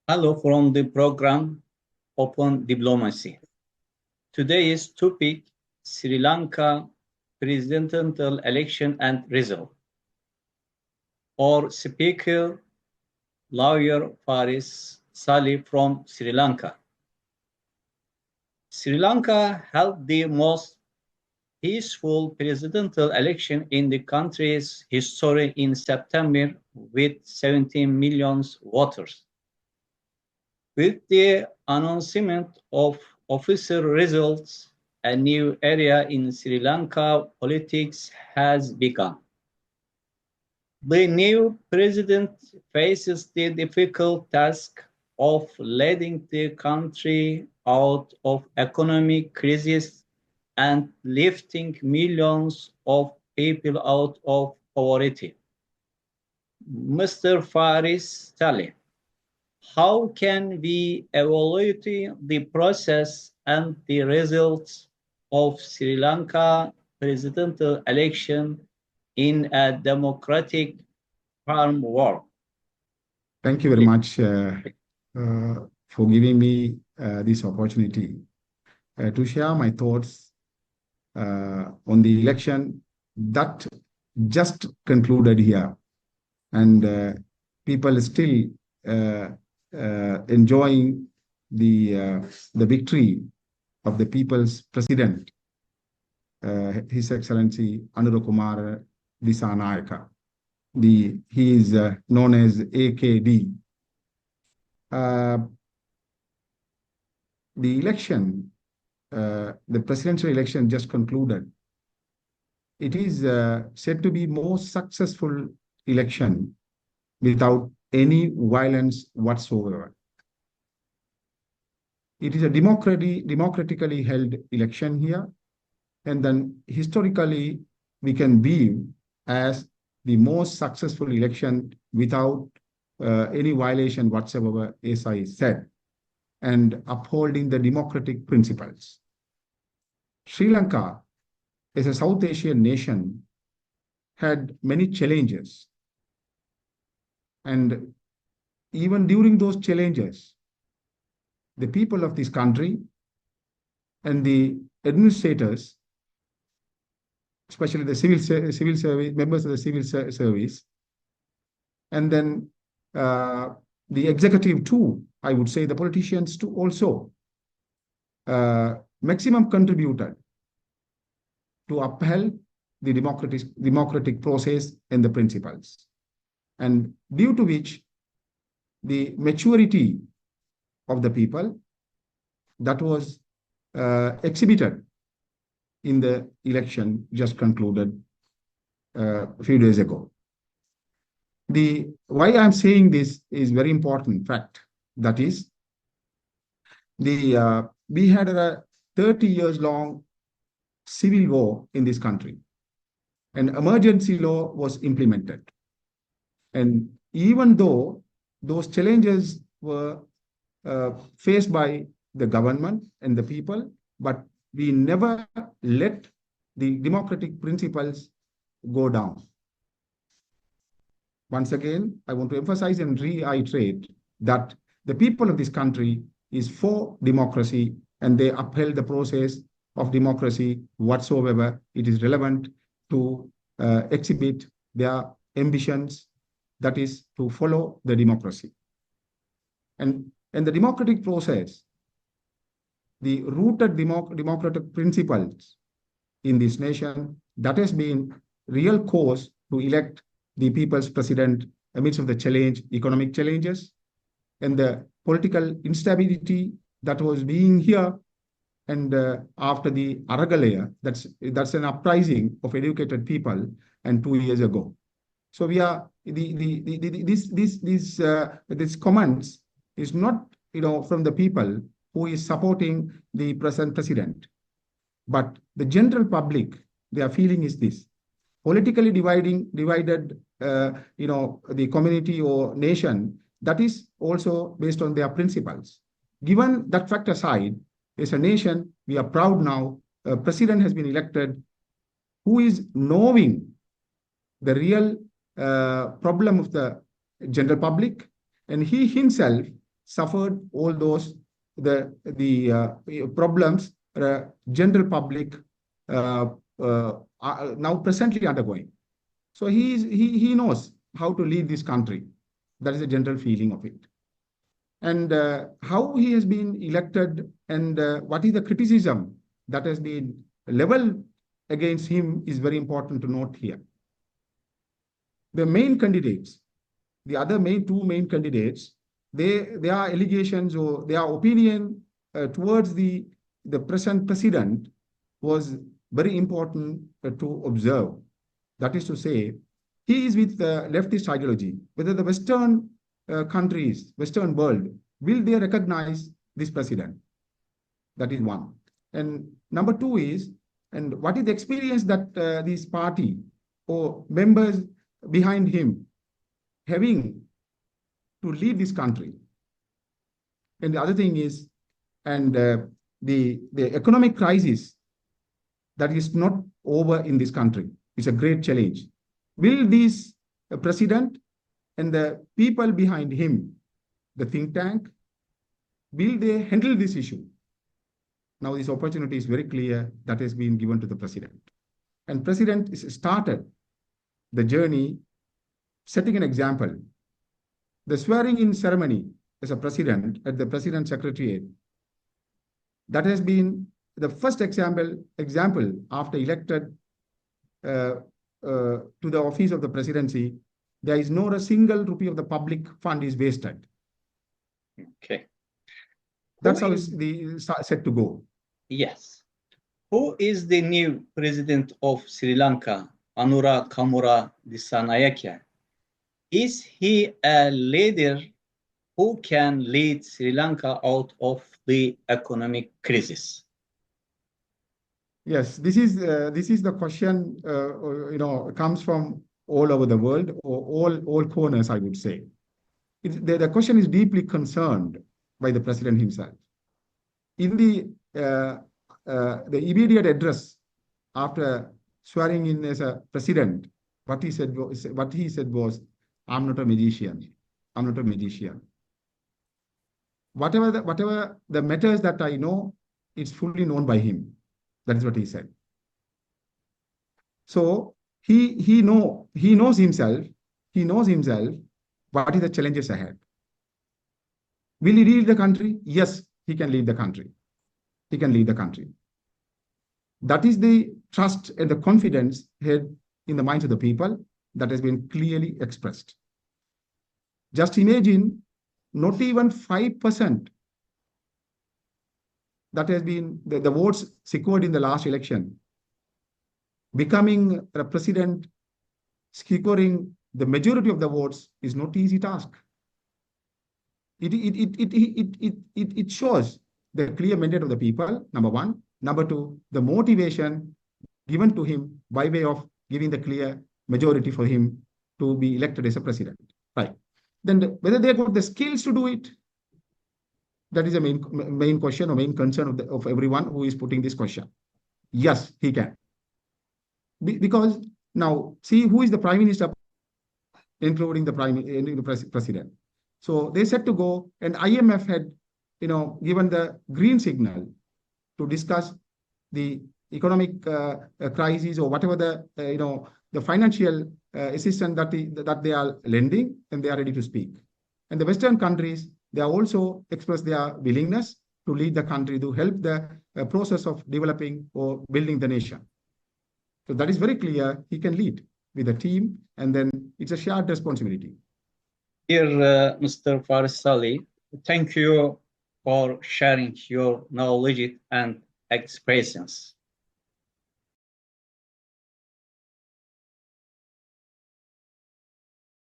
Hello from the program Open Diplomacy. Today's topic Sri Lanka presidential election and result. Our speaker, lawyer Faris Saly from Sri Lanka. Sri Lanka held the most peaceful presidential election in the country's history in September with 17 million voters. With the announcement of official results, a new era in Sri Lanka politics has begun. The new president faces the difficult task of leading the country out of economic crisis and lifting millions of people out of poverty. Mr. Faris Saly, how can we evaluate the process and the results of Sri Lanka presidential election in a democratic framework? Thank you very much for giving me this opportunity to share my thoughts on the election that just concluded here, and people still enjoying the victory of the people's president, His Excellency Anura Kumara Dissanayake. He is known as AKD. The election, the presidential election just concluded. It is said to be most successful election without any violence whatsoever. It is a democratically held election here, and then historically we can view as the most successful election without any violation whatsoever, as I said, and upholding the democratic principles. Sri Lanka, as a South Asian nation, had many challenges. And even during those challenges, the people of this country and the administrators, especially the civil service, members of the civil service, and then the executive too, I would say the politicians too also, maximum contributed to uphold the democratic process and the principles, and due to which the maturity of the people that was exhibited in the election just concluded a few days ago. Why I'm saying this is very important fact. That is, we had a 30 years long civil war in this country. An emergency law was implemented. And even though those challenges were faced by the government and the people, but we never let the democratic principles go down. Once again, I want to emphasize and reiterate that the people of this country is for democracy, and they upheld the process of democracy whatsoever it is relevant to exhibit their ambitions, that is to follow the democracy. And the democratic process, the rooted democratic principles in this nation, that has been real cause to elect the people's president amidst of the economic challenges, and the political instability that was being here. And after the Aragalaya, that's an uprising of educated people, and 2 years ago. So we are this comments is not from the people who is supporting the present president, but the general public. Their feeling is this: politically divided, the community or nation, that is also based on their principles. Given that fact aside, as a nation, we are proud now. A president has been elected who is knowing the real problem of the general public, and he himself suffered all those problems general public are now presently undergoing. So he knows how to lead this country. That is a general feeling of it. And how he has been elected and what is the criticism that has been leveled against him is very important to note here. The main candidates, the other two main candidates, their allegations or their opinion towards the present president was very important to observe. That is to say, he is with the leftist ideology. Whether the Western countries, Western world, will they recognize this president? That is one. And number two is, and what is the experience that this party or members behind him having to lead this country? And the other thing is, and the economic crisis that is not over in this country. It's a great challenge. Will this president and the people behind him, the think tank, will they handle this issue? Now this opportunity is very clear that has been given to the president. And president has started the journey setting an example. The swearing in ceremony as a president at the president's secretariat, that has been the first example after elected to the office of the presidency. There is not a single rupee of the public fund is wasted. Okay. That's how it's set to go. Yes. Who is the new president of Sri Lanka, Anura Kumara Dissanayake? Is he a leader who can lead Sri Lanka out of the economic crisis? Yes, this is the question. Comes from all over the world or all corners, I would say. The question is deeply concerned by the president himself. In the immediate address after swearing in as a president, what he said was, "I'm not a magician. I'm not a magician. Whatever the matters that I know, it's fully known by him." That is what he said. So he knows himself. He knows himself. What is the challenges ahead? Will he lead the country? Yes, he can lead the country. He can lead the country. That is the trust and the confidence had in the minds of the people that has been clearly expressed. Just imagine, not even 5% that has been the votes secured in the last election. Becoming a president, securing the majority of the votes is not easy task. It shows the clear mandate of the people, number one. Number two, the motivation given to him by way of giving the clear majority for him to be elected as a president. Right. Then whether they got the skills to do it, that is the main question or main concern of everyone who is putting this question. Yes, he can. Because now, see who is the prime minister, including the president. So they said to go, and IMF had, given the green signal to discuss the economic crisis or whatever the financial assistance that they are lending, and they are ready to speak. And the Western countries, they are also expressed their willingness to lead the country to help the process of developing or building the nation. So that is very clear. He can lead with a team, and then it's a shared responsibility. Dear Mr. Faris Saly, thank you for sharing your knowledge and expressions.